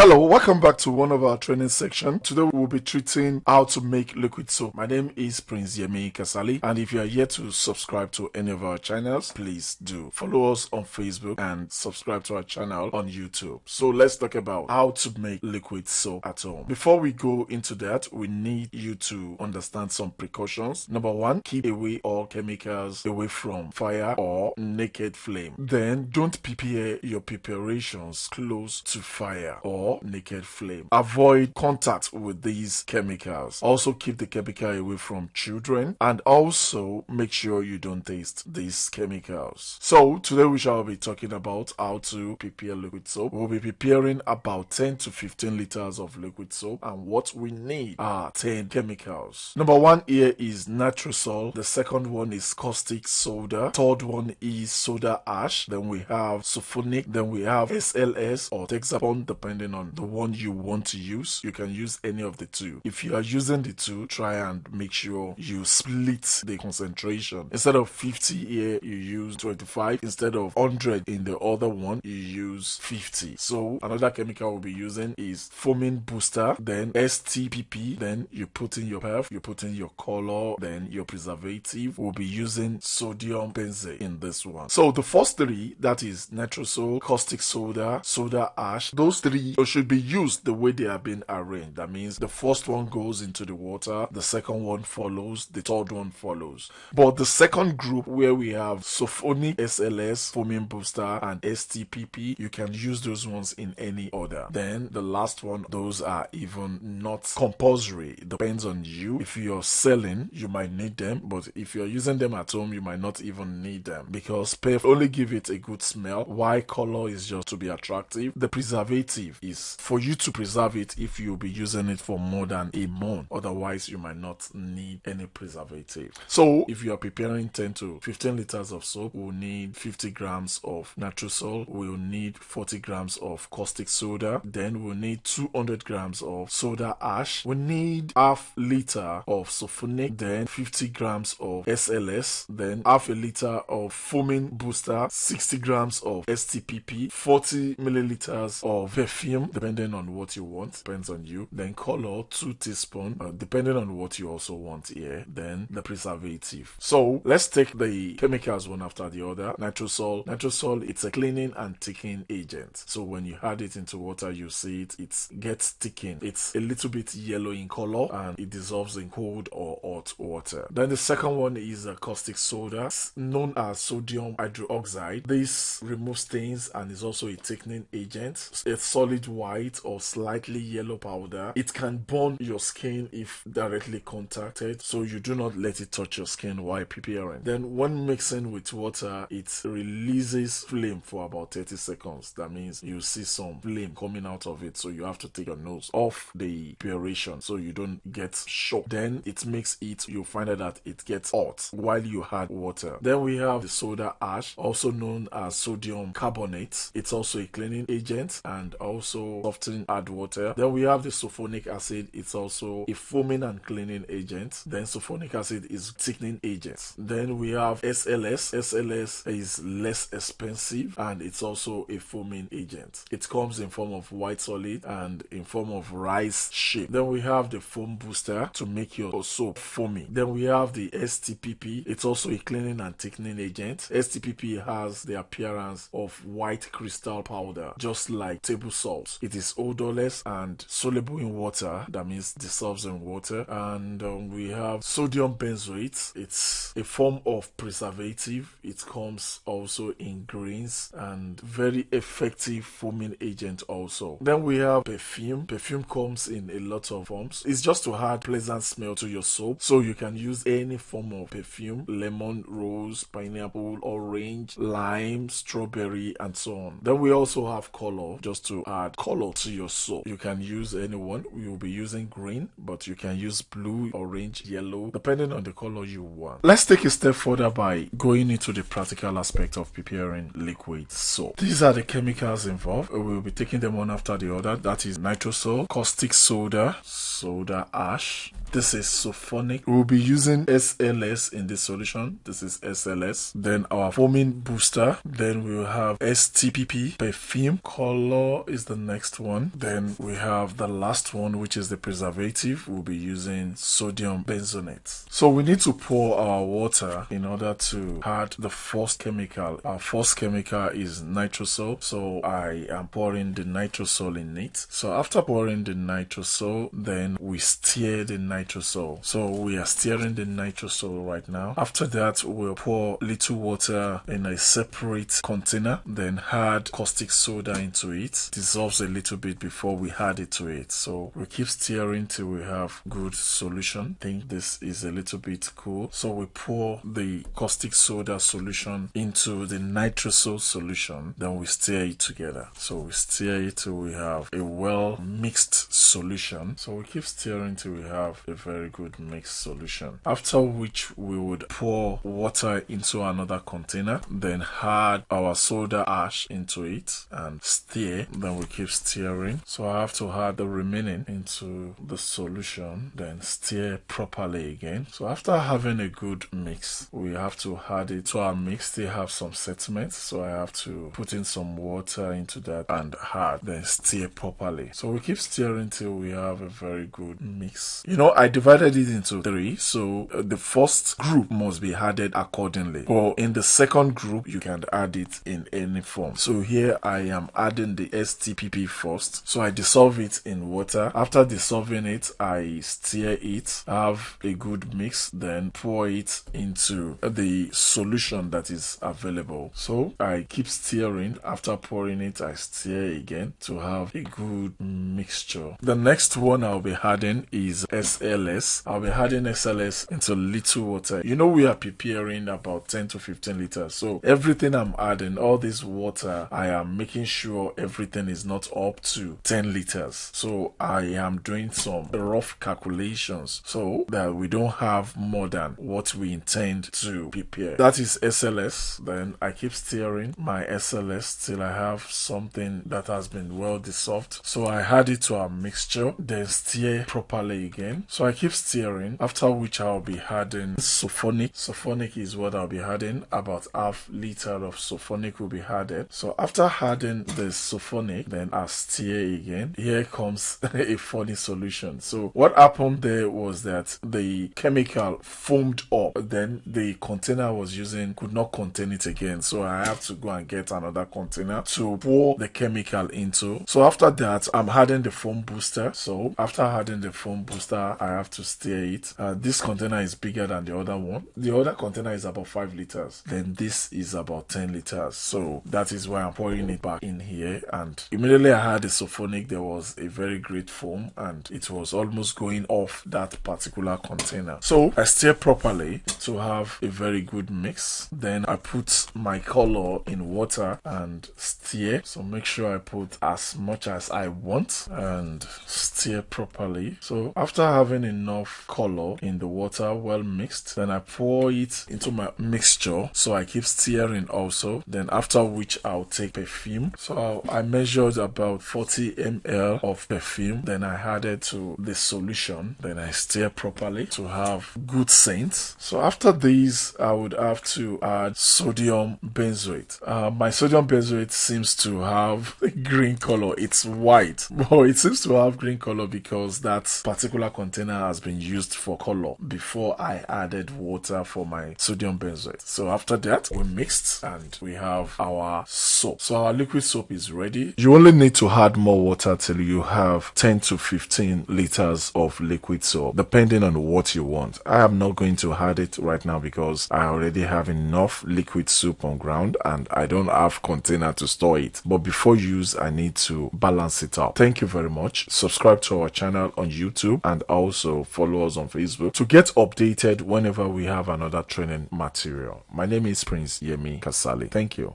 Hello, welcome back to one of our training section. Today we will be treating how to make liquid soap. My name is Prince Yemi Kasali, and if you are yet to subscribe to any of our channels, please do follow us on Facebook and subscribe to our channel on YouTube. So let's talk about how to make liquid soap at home. Before we go into that, we need you to understand some precautions. Number one, keep away all chemicals away from fire or naked flame. Then don't prepare your preparations close to fire or naked flame. Avoid contact with these chemicals. Also keep the chemical away from children, and also make sure you don't taste these chemicals. So today we shall be talking about how to prepare liquid soap. We'll be preparing about 10 to 15 liters of liquid soap, and what we need are 10 chemicals. Number one here is nitrosol. The second one is caustic soda. Third one is soda ash. Then we have sulfonic. Then we have SLS or Texapon, depending on the one you want to use. You can use any of the two. If you are using the two, try and make sure you split the concentration. Instead of 50 here, you use 25. Instead of 100 in the other one, you use 50. So another chemical we'll be using is foaming booster, then STPP, then you put in your perf, you put in your color, then your preservative. We'll be using sodium benzene in this one. So the first three, that is nitrosol, caustic soda, soda ash, those three should be used the way they have been arranged. That means the first one goes into the water, the second one follows, the third one follows. But the second group, where we have sulfonic, SLS, foaming booster, and STPP, you can use those ones in any order. Then the last one, those are even not compulsory. It depends on you. If you're selling, you might need them, but if you're using them at home, you might not even need them, because perf only give it a good smell, while color is just to be attractive. The preservative is for you to preserve it if you'll be using it for more than a month. Otherwise, you might not need any preservative. So if you are preparing 10 to 15 liters of soap, we'll need 50 grams of nitrosol, we'll need 40 grams of caustic soda, then we'll need 200 grams of soda ash, we need half liter of sulfonic, then 50 grams of SLS, then half a liter of foaming booster, 60 grams of STPP, 40 milliliters of perfume, depending on what you want, depends on you, then color 2 teaspoons, depending on what you also want here, then the preservative. So let's take the chemicals one after the other. Nitrosol, it's a cleaning and thickening agent. So when you add it into water, you see it gets thickened. It's a little bit yellow in color and it dissolves in cold or hot water. Then the second one is a caustic soda, known as sodium hydroxide. This removes stains and is also a thickening agent. It's solid white or slightly yellow powder. It can burn your skin if directly contacted, so you do not let it touch your skin while preparing. Then when mixing with water, it releases flame for about 30 seconds. That means you see some flame coming out of it, so you have to take your nose off the preparation so you don't get shocked. Then it makes it, you find out that it gets hot while you add water. Then we have the soda ash, also known as sodium carbonate. It's also a cleaning agent and also often add water. Then we have the sulfonic acid. It's also a foaming and cleaning agent. Then sulfonic acid is thickening agent. Then we have SLS. SLS is less expensive and it's also a foaming agent. It comes in form of white solid and in form of rice shape. Then we have the foam booster to make your soap foamy. Then we have the STPP. It's also a cleaning and thickening agent. STPP has the appearance of white crystal powder, just like table salt. It is odorless and soluble in water. That means dissolves in water. And we have sodium benzoate. It's a form of preservative. It comes also in grains and very effective foaming agent also. Then we have perfume. Perfume comes in a lot of forms. It's just to add pleasant smell to your soap, so you can use any form of perfume: lemon, rose, pineapple, orange, lime, strawberry, and so on. Then we also have color, just to add color to your soap. You can use any one. We will be using green, but you can use blue, orange, yellow, depending on the color you want. Let's take a step further by going into the practical aspect of preparing liquid soap. These are the chemicals involved. We'll be taking them one after the other. That is nitrosol, caustic soda, soda ash, This is sulfonic. We'll be using SLS in this solution. This is SLS. Then our foaming booster. Then we'll have STPP. Perfume color is the next one. Then we have the last one, which is the preservative. We'll be using sodium benzonate. So we need to pour our water in order to add the first chemical. Our first chemical is nitrosol. So I am pouring the nitrosol in it. So after pouring the nitrosol, then we stir the nitrosol. So we are stirring the nitrosol right now. After that, we'll pour little water in a separate container, then add caustic soda into it. Dissolves a little bit before we add it to it. So we keep stirring till we have good solution. I think this is a little bit cool. So we pour the caustic soda solution into the nitrosol solution, then we stir it together. So we stir it till we have a well mixed solution. So we keep stirring till we have a very good mixed solution. After which we would pour water into another container, then add our soda ash into it and stir. Then we keep stirring. So I have to add the remaining into the solution, then stir properly again. So after having a good mix, we have to add it to our mix. Still have some sediment, so I have to put in some water into that and add, then stir properly. So we keep stirring till we have a very good mix. You know, I divided it into three, so the first group must be added accordingly, or in the second group you can add it in any form. So here I am adding the STPP first, so I dissolve it in water. After dissolving it, I stir it, have a good mix, then pour it into the solution that is available. So I keep stirring. After pouring it, I stir again to have a good mixture. The next one I'll be adding is SLS. I'll be adding SLS into little water. You know, we are preparing about 10 to 15 liters. So everything I'm adding, all this water, I am making sure everything is not up to 10 liters. So I am doing some rough calculations so that we don't have more than what we intend to prepare. That is SLS. Then I keep stirring my SLS till I have something that has been well dissolved. So I add it to our mixture, then stir properly again. So I keep stirring, after which I'll be adding sulfonic. Sulfonic is what I'll be adding. About half liter of sulfonic will be added. So after adding the sulfonic, then I stir again. Here comes a funny solution. So what happened there was that the chemical foamed up, then the container I was using could not contain it again. So I have to go and get another container to pour the chemical into. So after that, I'm adding the foam booster. So after adding the foam booster, I have to stir it. This container is bigger than the other one. The other container is about 5 liters. Then this is about 10 liters. So that is why I'm pouring it back in here. And immediately I had the sulfonic, there was a very great foam and it was almost going off that particular container. So I stir properly to have a very good mix. Then I put my color in water and stir. So make sure I put as much as I want and stir properly. So after having enough color in the water well mixed, then I pour it into my mixture. So I keep stirring also. Then after which I'll take perfume. So I measured about 40 ml of perfume. Then I added to the solution. Then I stir properly to have good scent. So after these, I would have to add sodium benzoate. My sodium benzoate seems to have a green color. It's white, but it seems to have green color because that particular container has been used for color before I added water for my sodium benzoate. So after that, we mixed and we have our soap. So our liquid soap is ready. You only need to add more water till you have 10 to 15 liters of liquid soap, depending on what you want. I am not going to add it right now because I already have enough liquid soup on ground and I don't have container to store it. But before use, I need to balance it out. Thank you very much. Subscribe to our channel on YouTube and also follow us on Facebook to get updated whenever we have another training material. My name is Prince Yemi Kasali. Thank you.